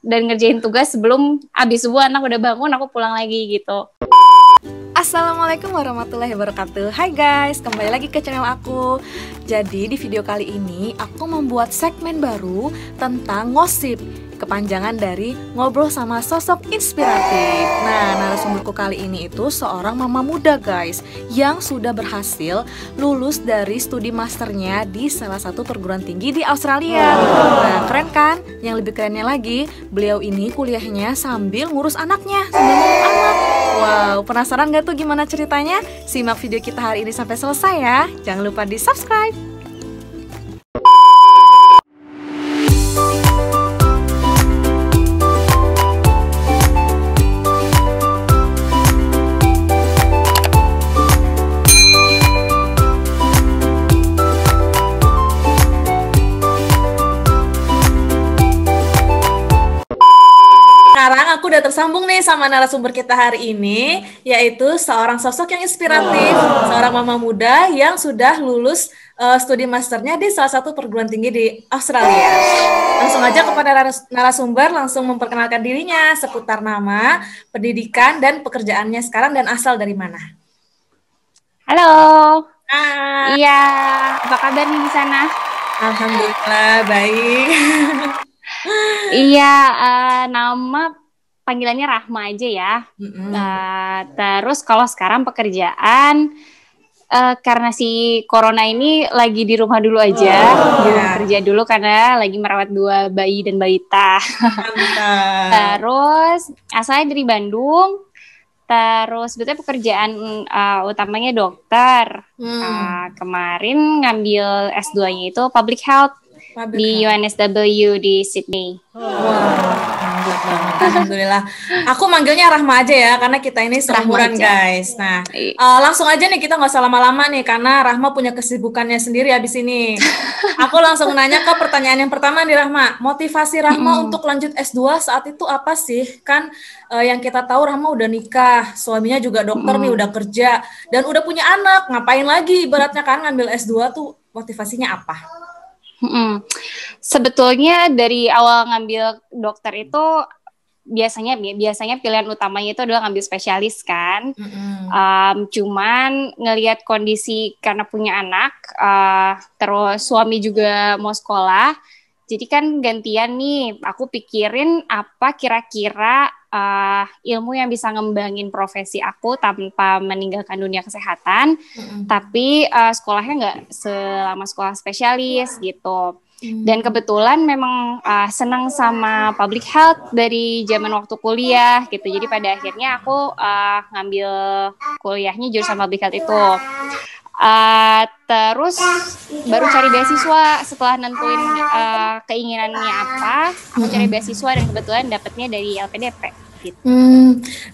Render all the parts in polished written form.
dan ngerjain tugas sebelum abis subuh anak udah bangun, aku pulang lagi gitu. Assalamualaikum warahmatullahi wabarakatuh. Hai guys, kembali lagi ke channel aku. Jadi di video kali ini aku membuat segmen baru tentang ngosip, kepanjangan dari ngobrol sama sosok inspiratif. Nah, narasumberku kali ini itu seorang mama muda guys, yang sudah berhasil lulus dari studi masternya di salah satu perguruan tinggi di Australia. Nah, keren kan? Yang lebih kerennya lagi, beliau ini kuliahnya sambil ngurus anaknya, sambil ngurus anak. Wow, penasaran gak tuh gimana ceritanya? Simak video kita hari ini sampai selesai ya. Jangan lupa di subscribe. Sekarang aku udah tersambung nih sama narasumber kita hari ini, yaitu seorang sosok yang inspiratif, seorang mama muda yang sudah lulus studi masternya di salah satu perguruan tinggi di Australia. Langsung aja kepada narasumber, langsung memperkenalkan dirinya seputar nama, pendidikan, dan pekerjaannya sekarang dan asal dari mana. Halo. Hai. Iya, apa kabar nih di sana? Alhamdulillah baik. Iya, nama panggilannya Rahma aja ya. Terus kalau sekarang pekerjaan, karena si corona ini lagi di rumah dulu aja, belum kerja dulu karena lagi merawat 2 bayi dan balita. Terus asalnya dari Bandung. Terus sebetulnya pekerjaan utamanya dokter. Kemarin ngambil S2-nya itu Public Health di UNSW di Sydney. Alhamdulillah. Aku manggilnya Rahma aja ya, karena kita ini seumuran guys. Nah, langsung aja nih, kita nggak usah lama-lama nih, karena Rahma punya kesibukannya sendiri habis ini. Aku langsung nanya ke pertanyaan yang pertama nih Rahma. Motivasi Rahma untuk lanjut S2 saat itu apa sih? Kan yang kita tahu Rahma udah nikah, suaminya juga dokter nih, udah kerja, dan udah punya anak. Ngapain lagi ibaratnya kan ngambil S2 tuh, motivasinya apa? Sebetulnya dari awal ngambil dokter itu biasanya pilihan utamanya itu adalah ngambil spesialis kan. Cuman ngelihat kondisi karena punya anak, terus suami juga mau sekolah, jadi kan gantian nih. Aku pikirin apa kira-kira ilmu yang bisa ngembangin profesi aku tanpa meninggalkan dunia kesehatan, tapi sekolahnya nggak selama sekolah spesialis gitu. Dan kebetulan memang senang sama public health dari zaman waktu kuliah gitu. Jadi pada akhirnya aku ngambil kuliahnya jurusan public health itu. Terus baru cari beasiswa setelah nentuin keinginannya apa. Aku cari beasiswa dan kebetulan dapetnya dari LPDP. Gitu.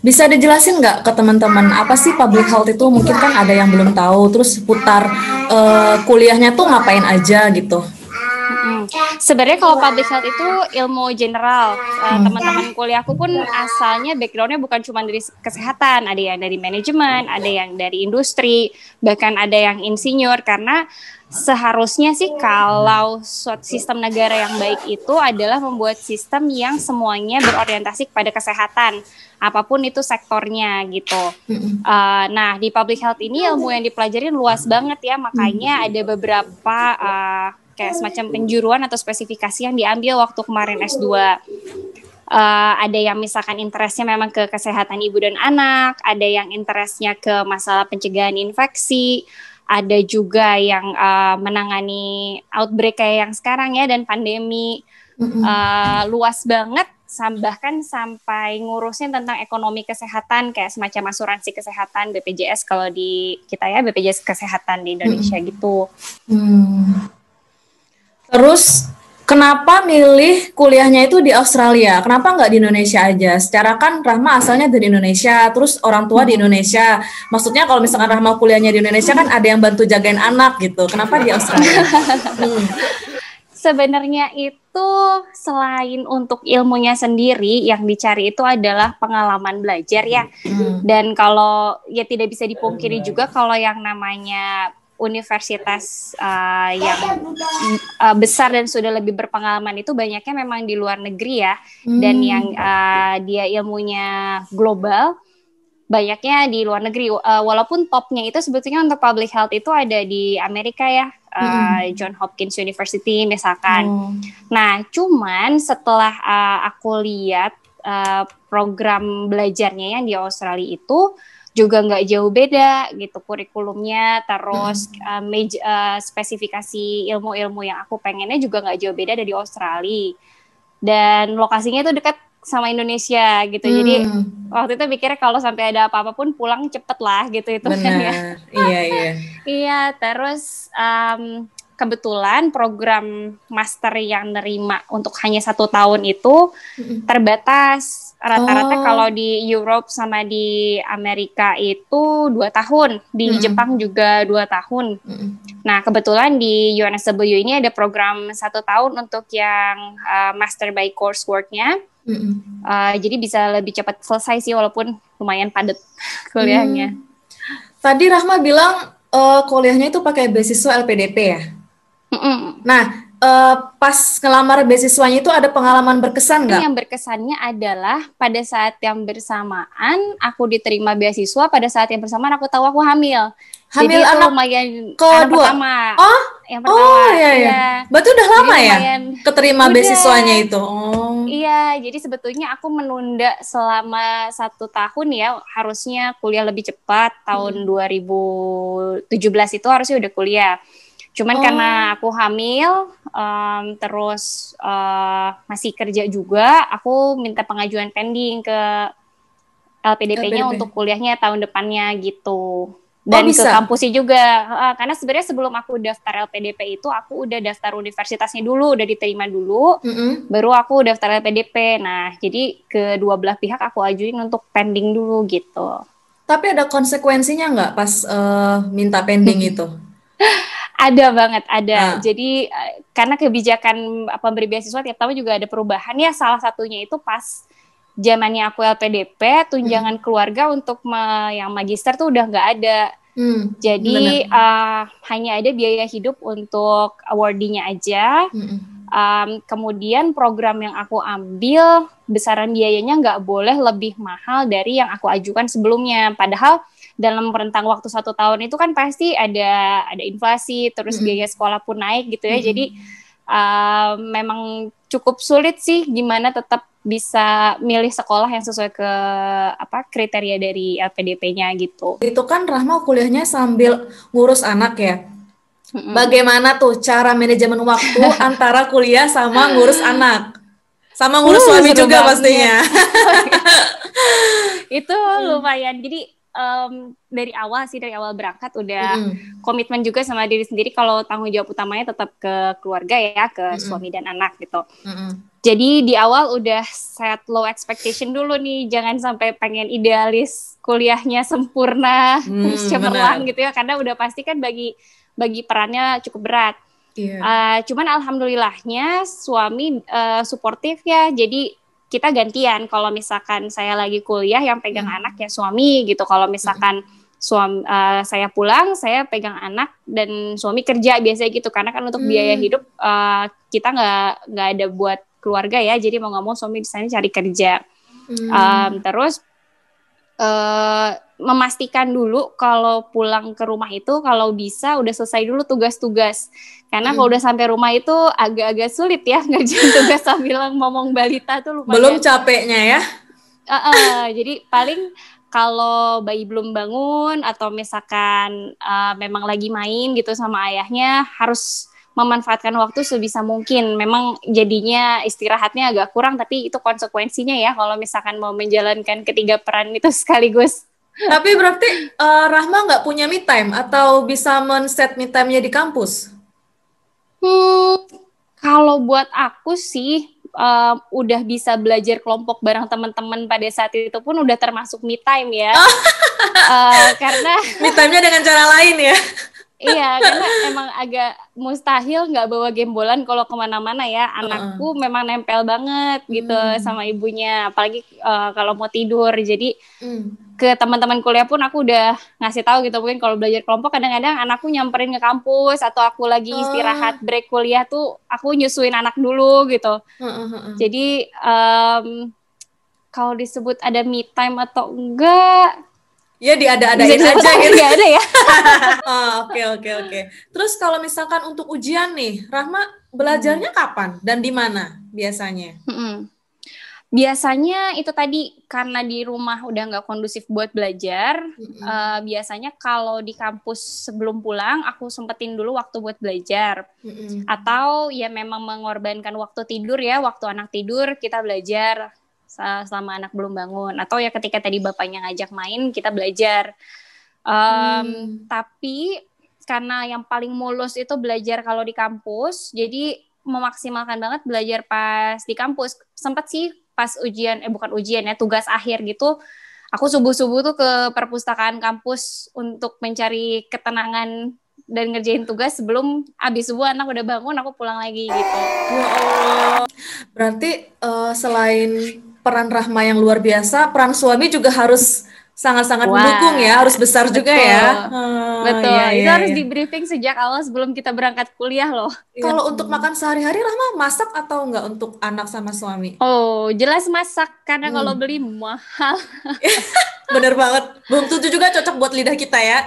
Bisa dijelasin nggak ke teman-teman apa sih public health itu? Mungkin kan ada yang belum tahu. Terus seputar kuliahnya tuh ngapain aja gitu? Sebenarnya kalau public health itu ilmu general. Teman-teman kuliahku pun asalnya backgroundnya bukan cuma dari kesehatan, ada yang dari manajemen, ada yang dari industri, bahkan ada yang insinyur. Karena seharusnya sih kalau suatu sistem negara yang baik itu adalah membuat sistem yang semuanya berorientasi kepada kesehatan, apapun itu sektornya gitu. Nah di public health ini ilmu yang dipelajarin luas banget ya, makanya ada beberapa kayak semacam penjuruan atau spesifikasi yang diambil waktu kemarin S2. Ada yang misalkan interestnya memang ke kesehatan ibu dan anak, ada yang interestnya ke masalah pencegahan infeksi, ada juga yang menangani outbreak kayak yang sekarang ya, dan pandemi. Luas banget, bahkan sampai ngurusin tentang ekonomi kesehatan kayak semacam asuransi kesehatan, BPJS kalau di kita ya, BPJS kesehatan di Indonesia gitu. Terus kenapa milih kuliahnya itu di Australia? Kenapa nggak di Indonesia aja? Secara kan Rahma asalnya dari Indonesia, terus orang tua di Indonesia. Maksudnya kalau misalkan Rahma kuliahnya di Indonesia kan ada yang bantu jagain anak gitu. Kenapa di Australia? Sebenarnya itu selain untuk ilmunya sendiri, yang dicari itu adalah pengalaman belajar ya. Dan kalau ya tidak bisa dipungkiri juga kalau yang namanya universitas yang besar dan sudah lebih berpengalaman itu banyaknya memang di luar negeri ya, dan yang dia ilmunya global banyaknya di luar negeri. Walaupun topnya itu sebetulnya untuk public health itu ada di Amerika ya, John Hopkins University misalkan. Nah, cuman setelah aku lihat program belajarnya yang di Australia itu juga nggak jauh beda gitu kurikulumnya, terus spesifikasi ilmu-ilmu yang aku pengennya juga nggak jauh beda dari Australia, dan lokasinya itu dekat sama Indonesia gitu. Jadi waktu itu pikirnya kalau sampai ada apa-apa pun pulang cepet lah gitu itu. Benar. Kan ya. Iya. Iya, terus kebetulan program master yang nerima untuk hanya 1 tahun itu terbatas. Rata-rata kalau di Europe sama di Amerika itu 2 tahun, di Jepang juga 2 tahun. Nah, kebetulan di UNSW ini ada program 1 tahun untuk yang master by coursework-nya. Jadi bisa lebih cepat selesai sih, walaupun lumayan padat kuliahnya. Tadi Rahma bilang kuliahnya itu pakai beasiswa LPDP ya? Nah, pas ngelamar beasiswanya itu ada pengalaman berkesan nggak? Yang berkesannya adalah pada saat yang bersamaan aku diterima beasiswa, pada saat yang bersamaan aku tahu aku hamil. Hamil jadi itu anak lumayan kedua? Anak pertama. Yang pertama. Oh iya. Berarti udah lama ya keterima beasiswanya itu? Iya, jadi sebetulnya aku menunda selama 1 tahun ya. Harusnya kuliah lebih cepat, tahun 2017 itu harusnya udah kuliah. Cuman karena aku hamil, terus masih kerja juga, aku minta pengajuan pending ke LPDP-nya untuk kuliahnya tahun depannya gitu. Dan ke kampusnya juga, karena sebenarnya sebelum aku daftar LPDP itu, aku udah daftar universitasnya dulu, udah diterima dulu, baru aku daftar LPDP. Nah, jadi kedua belah pihak aku ajuin untuk pending dulu gitu. Tapi ada konsekuensinya nggak pas minta pending itu? Ada banget, ada. Jadi karena kebijakan pemberi beasiswa tiap tahun juga ada perubahan ya. Salah satunya itu pas zamannya aku LPDP, tunjangan keluarga untuk yang magister tuh udah nggak ada. Jadi hanya ada biaya hidup untuk awardee-nya aja. Kemudian program yang aku ambil, besaran biayanya nggak boleh lebih mahal dari yang aku ajukan sebelumnya. Padahal dalam rentang waktu 1 tahun itu kan pasti ada inflasi, terus biaya sekolah pun naik gitu ya. Jadi memang cukup sulit sih gimana tetap bisa milih sekolah yang sesuai ke kriteria dari LPDP-nya gitu. Itu kan Rahma kuliahnya sambil ngurus anak ya. Bagaimana tuh cara manajemen waktu antara kuliah sama ngurus anak? Sama ngurus suami juga pastinya. Itu lumayan. Jadi dari awal berangkat udah komitmen juga sama diri sendiri kalau tanggung jawab utamanya tetap ke keluarga ya, ke suami dan anak gitu. Jadi di awal udah set low expectation dulu nih, jangan sampai pengen idealis kuliahnya sempurna terus cemerlang gitu ya, karena udah pasti kan bagi perannya cukup berat. Cuman alhamdulillahnya suami suportif ya, jadi kita gantian. Kalau misalkan saya lagi kuliah yang pegang anak ya suami gitu. Kalau misalkan saya pulang, saya pegang anak dan suami kerja biasanya gitu. Karena kan untuk biaya hidup kita nggak ada buat keluarga ya. Jadi mau nggak mau suami di sana cari kerja. Terus memastikan dulu kalau pulang ke rumah itu kalau bisa udah selesai dulu tugas-tugas. Karena kalau udah sampai rumah itu agak-agak sulit ya ngerjain tugas sambil ngomong balita tuh lumayan. Belum capeknya ya? Jadi paling kalau bayi belum bangun atau misalkan memang lagi main gitu sama ayahnya, harus memanfaatkan waktu sebisa mungkin. Memang jadinya istirahatnya agak kurang, tapi itu konsekuensinya ya kalau misalkan mau menjalankan ketiga peran itu sekaligus. Tapi berarti Rahma nggak punya me time atau bisa men-set me time-nya di kampus? Kalau buat aku sih udah bisa belajar kelompok bareng teman-teman pada saat itu pun udah termasuk me time ya. Karena me time-nya dengan cara lain ya. Iya, karena emang agak mustahil nggak bawa gembolan kalau kemana-mana ya. Anakku memang nempel banget gitu sama ibunya, apalagi kalau mau tidur. Jadi ke teman-teman kuliah pun aku udah ngasih tahu gitu, mungkin kalau belajar kelompok kadang-kadang anakku nyamperin ke kampus atau aku lagi istirahat break kuliah tuh aku nyusuin anak dulu gitu. Jadi kalau disebut ada me time atau enggak, ya diada-adain aja gitu. Nggak ada ya. Oke. Terus kalau misalkan untuk ujian nih, Rahma belajarnya kapan dan di mana biasanya? Biasanya itu tadi karena di rumah udah nggak kondusif buat belajar. Biasanya kalau di kampus sebelum pulang aku sempetin dulu waktu buat belajar. Atau ya memang mengorbankan waktu tidur ya, waktu anak tidur kita belajar selama anak belum bangun. Atau ya ketika tadi bapaknya ngajak main kita belajar. Tapi karena yang paling mulus itu belajar kalau di kampus, jadi memaksimalkan banget belajar pas di kampus. Sempet sih pas bukan ujian ya, tugas akhir gitu, aku subuh-subuh tuh ke perpustakaan kampus untuk mencari ketenangan dan ngerjain tugas sebelum abis subuh anak udah bangun, aku pulang lagi gitu. Ya Allah. Berarti selain peran Rahma yang luar biasa, peran suami juga harus sangat-sangat mendukung ya, harus besar juga ya. Betul, itu Ya. harus di briefing sejak awal sebelum kita berangkat kuliah loh. Kalau untuk makan sehari-hari, Rahma masak atau enggak untuk anak sama suami? Oh, jelas masak, karena kalau beli mahal. Bener banget, belum tentu juga cocok buat lidah kita ya.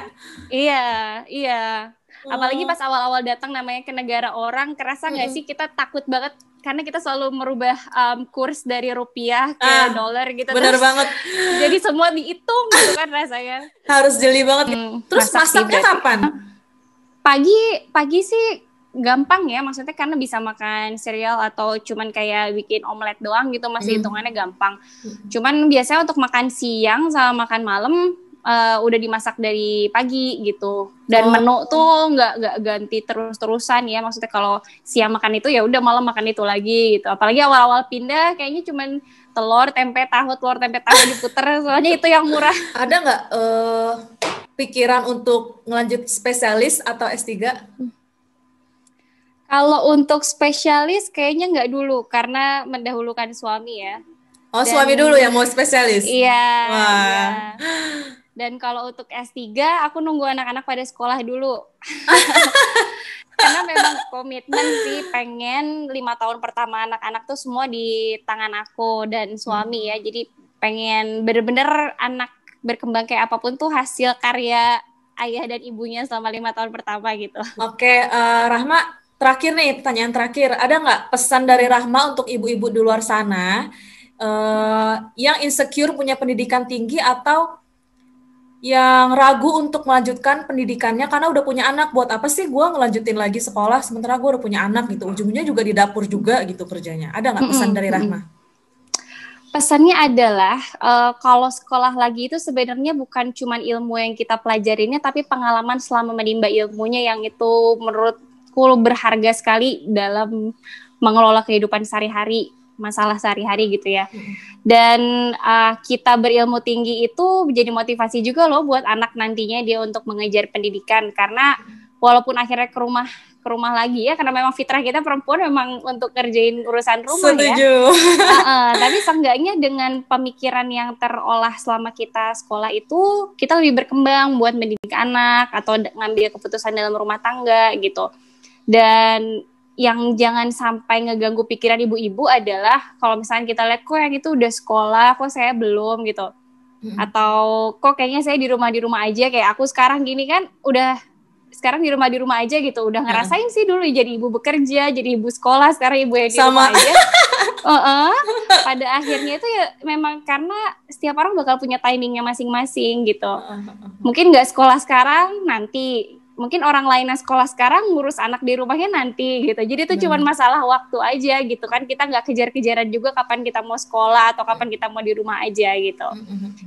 Iya. Apalagi pas awal-awal datang namanya ke negara orang, kerasa nggak sih kita takut banget karena kita selalu merubah kurs dari rupiah ke dolar gitu. Bener banget. Jadi semua dihitung gitu kan rasanya. Harus jeli banget. Terus masaknya kapan? Pagi sih gampang ya, maksudnya karena bisa makan cereal atau cuman kayak bikin omelet doang gitu, masih hitungannya gampang. Cuman biasanya untuk makan siang sama makan malam udah dimasak dari pagi gitu, dan menu tuh nggak ganti terus-terusan ya, maksudnya kalau siang makan itu ya udah malam makan itu lagi gitu. Apalagi awal-awal pindah kayaknya cuman telur tempe tahu diputer, soalnya itu yang murah. Ada nggak pikiran untuk ngelanjut spesialis atau S3? Kalau untuk spesialis kayaknya nggak dulu, karena mendahulukan suami ya. Suami dulu yang mau spesialis? Iya. Dan kalau untuk S3, aku nunggu anak-anak pada sekolah dulu. Karena memang komitmen sih, pengen 5 tahun pertama anak-anak tuh semua di tangan aku dan suami ya. Jadi pengen bener-bener anak berkembang kayak apapun tuh hasil karya ayah dan ibunya selama 5 tahun pertama gitu. Oke, Rahma, terakhir nih, pertanyaan terakhir. Ada nggak pesan dari Rahma untuk ibu-ibu di luar sana yang insecure punya pendidikan tinggi atau yang ragu untuk melanjutkan pendidikannya karena udah punya anak? Buat apa sih gue ngelanjutin lagi sekolah sementara gue udah punya anak gitu, ujungnya juga di dapur juga gitu kerjanya. Ada nggak pesan dari Rahma? Pesannya adalah kalau sekolah lagi itu sebenarnya bukan cuma ilmu yang kita pelajarinya, tapi pengalaman selama menimba ilmunya yang itu menurutku berharga sekali dalam mengelola kehidupan sehari-hari, masalah sehari-hari gitu ya. Dan kita berilmu tinggi itu menjadi motivasi juga loh buat anak nantinya dia untuk mengejar pendidikan, karena walaupun akhirnya ke rumah lagi ya, karena memang fitrah kita perempuan memang untuk kerjain urusan rumah. Setuju. Ya. Tapi seenggaknya dengan pemikiran yang terolah selama kita sekolah itu, kita lebih berkembang buat mendidik anak atau ngambil keputusan dalam rumah tangga gitu. Dan yang jangan sampai ngeganggu pikiran ibu-ibu adalah kalau misalnya kita lihat kok yang itu udah sekolah, kok saya belum gitu. Atau kok kayaknya saya di rumah aja, kayak aku sekarang gini kan udah sekarang di rumah aja gitu, udah ngerasain sih dulu jadi ibu bekerja, jadi ibu sekolah, sekarang ibu yang di rumah aja. Pada akhirnya itu ya memang karena setiap orang bakal punya timingnya masing-masing gitu. Mungkin nggak sekolah sekarang, nanti mungkin orang lain yang sekolah sekarang ngurus anak di rumahnya nanti gitu. Jadi itu cuma masalah waktu aja gitu kan. Kita nggak kejar-kejaran juga kapan kita mau sekolah atau kapan kita mau di rumah aja gitu.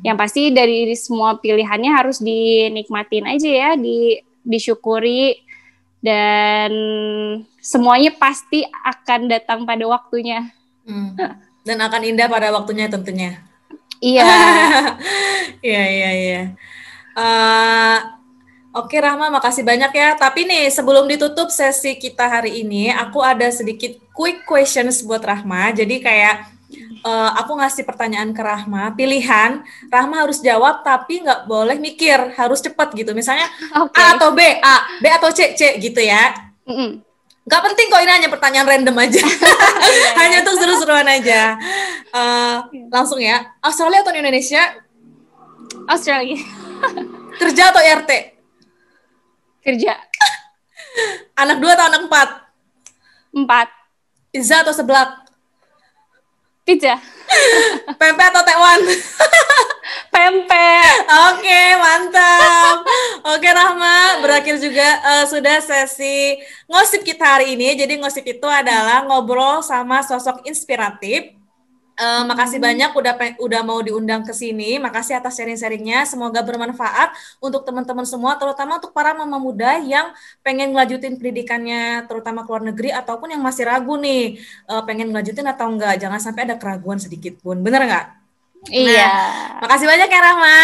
Yang pasti dari semua pilihannya harus dinikmatin aja ya, disyukuri, dan semuanya pasti akan datang pada waktunya. Dan akan indah pada waktunya tentunya. Iya. Iya. Oke Rahma, makasih banyak ya. Tapi nih, sebelum ditutup sesi kita hari ini, aku ada sedikit quick questions buat Rahma. Jadi kayak aku ngasih pertanyaan ke Rahma, pilihan, Rahma harus jawab tapi nggak boleh mikir, harus cepat gitu. Misalnya A atau B, B atau C gitu ya. Nggak penting kok, ini hanya pertanyaan random aja. Hanya untuk seru-seruan aja. Langsung ya, Australia atau Indonesia? Australia. Kerja atau RT? Kerja. Anak 2 atau anak 4? 4. Pizza atau seblak? Pizza. Pempek atau tekwan? Pempek. Oke, mantap. Oke Rahma, berakhir juga sudah sesi ngosip kita hari ini. Jadi ngosip itu adalah ngobrol sama sosok inspiratif. Makasih banyak udah mau diundang ke sini. Makasih atas sharing-sharingnya. Semoga bermanfaat untuk teman-teman semua, terutama untuk para mama muda yang pengen ngelanjutin pendidikannya, terutama ke luar negeri, ataupun yang masih ragu nih, pengen ngelanjutin atau enggak. Jangan sampai ada keraguan sedikit pun. Bener nggak? Iya. Nah, makasih banyak ya Rahma.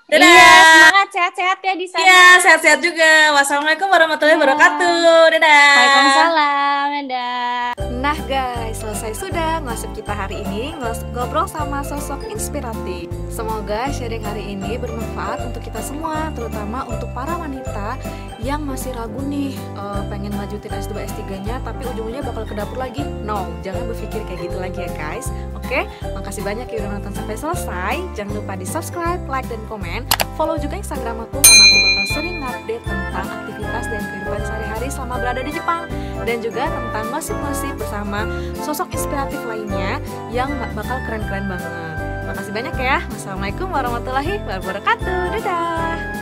Dadah. Iya, semangat sehat-sehat ya di sana. Iya, sehat-sehat juga. Wassalamualaikum warahmatullahi wabarakatuh. Dadah. Waalaikumsalam. Dadah. Nah guys, selesai sudah ngosip kita hari ini, ngobrol sama sosok inspiratif. Semoga sharing hari ini bermanfaat untuk kita semua, terutama untuk para wanita yang masih ragu nih, pengen lanjutin S2 S3-nya tapi ujungnya bakal ke dapur lagi. No, jangan berpikir kayak gitu lagi ya guys. Oke, makasih banyak ya udah nonton sampai selesai. Jangan lupa di subscribe, like, dan komen. Follow juga Instagram aku karena aku bakal sering update tentang aktivitas dan kehidupan sehari-hari selama berada di Jepang, dan juga tentang gosip-gosip bersama sosok inspiratif lainnya yang bakal keren-keren banget. Makasih banyak ya. Wassalamualaikum warahmatullahi wabarakatuh. Dadah.